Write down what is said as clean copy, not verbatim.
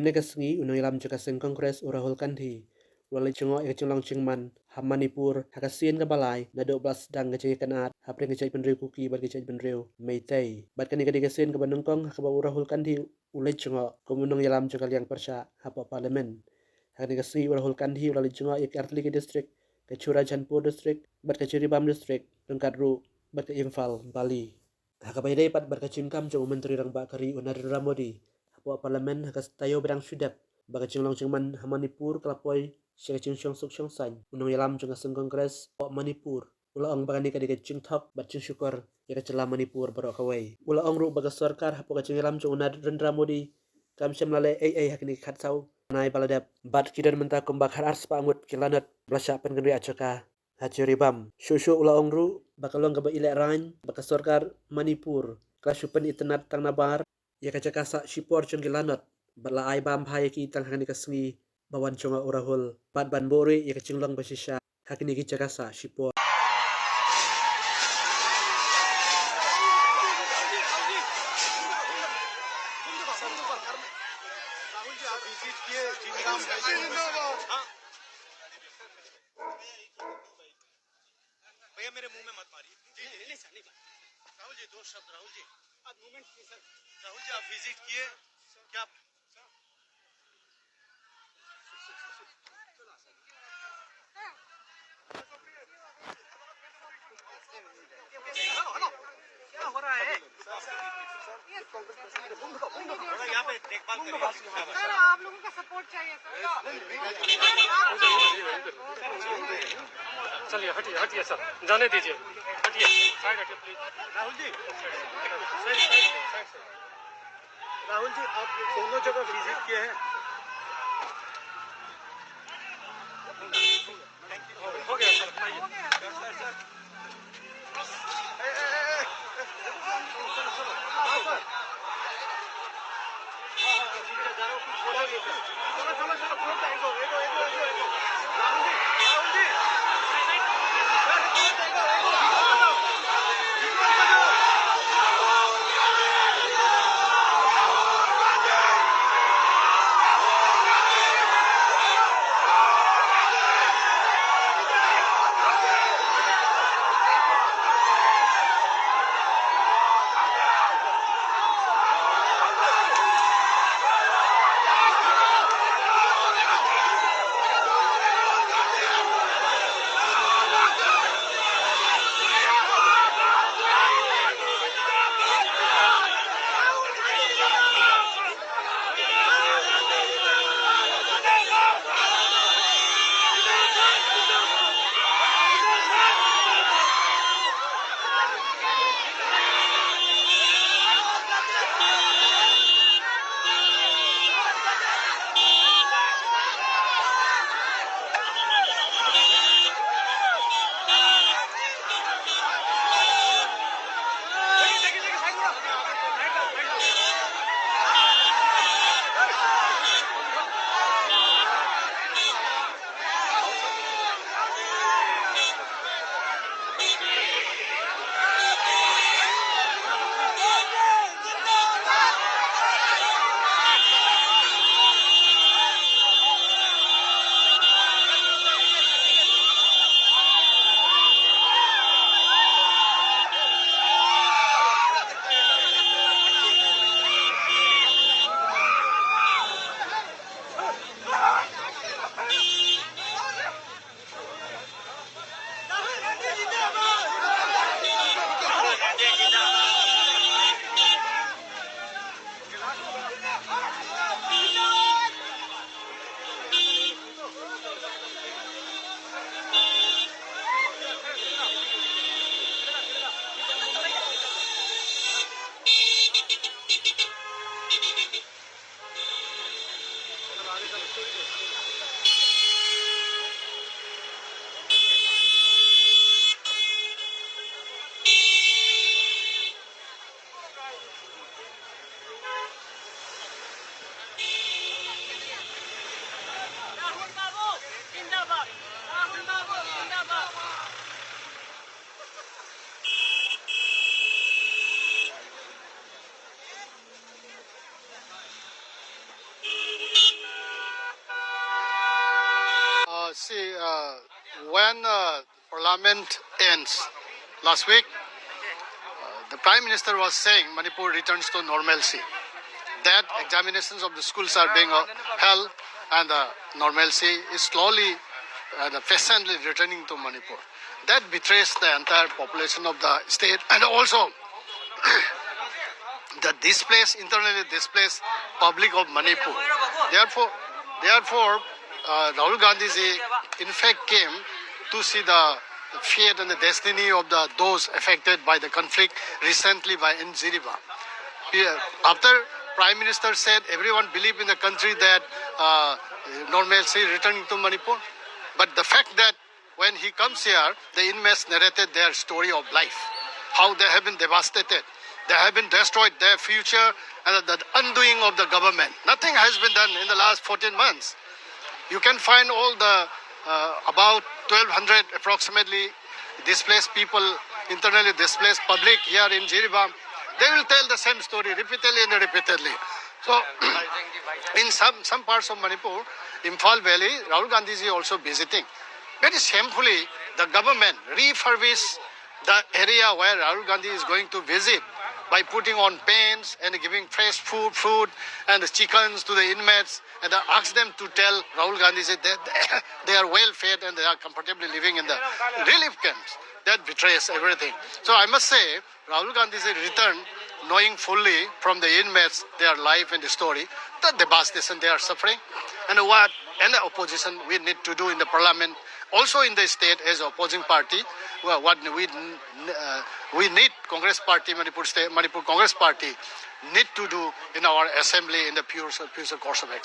Hamne kasengi unang ilam jaka seng kongres urahul kanthi. Wala cungo ika cunglong cingman ham Manipur hakasin ka balai na 12 dang ngecai kanat hapre ngecai penriu kuki bat ngecai penriu meitei. Bat kani kadi kasin ka banungkong hakaba urahul kanthi ulai cungo kumunong ilam jaka liang persya hapa parlemen. Hakani kasengi urahul kanthi ulali cungo ik Artliki district ke Churajanpur district bat ke Chiribam district tungkat ru bat ke Imphal Bali. Hakabai dai pat bat ke cinkam cungo menteri rang bakari Narendra Modi. Hapa parlemen hakas tayo bidang syudak baka cinglong cingman ha Manipur kelapoi siya cing syong suk syong san unong yalam cing aseng kongres o Manipur ula ong baka nika dika cing thok bat cing syukur ya kacela Manipur barok kawai ula ong ru baka sarkar hapo ka cing yalam cing Narendra Modi kam syam lale ai hakini khat sau nai baladap bat kidan menta kumbak har ars pa angut kilanat blasya pen gendri acaka haciribam shushu ula ong ru baka long gaba ile rain baka sarkar Manipur klasupen itenat tang nabar ya kacaka sa shipor cing kilanat bala ai bam phai ki tang hakani kasengi bawan chunga urahul pat ban bori ya kacinglang basisya hakini ki jakasa shipo भैया मेरे मुंह में मत मारिए जी नहीं sir नहीं राहुल जी 2 शब्द राहुल जी आप मूवमेंट की सर राहुल जी आप विजिट किए क्या क्या हो रहा है यहाँ पे देखभाल करिए सर आप लोगों का सपोर्ट चाहिए सर चलिए हटिए हटिए सर जाने दीजिए हटिए साइड हटिए प्लीज राहुल जी राहुल जी आप दोनों जगह विजिट किए हैं हो गया सर आइए when Parliament ends last week, the Prime Minister was saying Manipur returns to normalcy. That examinations of the schools are being held and the normalcy is slowly and patiently returning to Manipur. That betrays the entire population of the state and also the displaced, internally displaced public of Manipur. Therefore, Rahul Gandhi ji in fact came to see the fate and the destiny of those affected by the conflict recently in Jiriba. After Prime Minister said everyone believe in the country that normalcy returning to Manipur, but the fact that when he comes here, the inmates narrated their story of life, how they have been devastated, they have been destroyed, their future, and the undoing of the government. Nothing has been done in the last 14 months. You can find all the about 1,200 approximately displaced people, internally displaced public here in Jiriba. They will tell the same story repeatedly and repeatedly. So, in some parts of Manipur, Imphal Valley, Rahul Gandhi ji also visiting. Very shamefully, the government refurbished the area where Rahul Gandhi is going to visit by putting on paints and giving fresh food and the chickens to the inmates and ask them to tell Rahul Gandhi that they are well fed and they are comfortably living in the relief camps. That betrays everything. So I must say, Rahul Gandhi's return, knowing fully from the inmates their life and the story, the devastation they are suffering, and what and the opposition we need to do in the parliament, also in the state as opposing party, what we need Congress Party, Manipur Congress Party need to do in our assembly in the future course of action.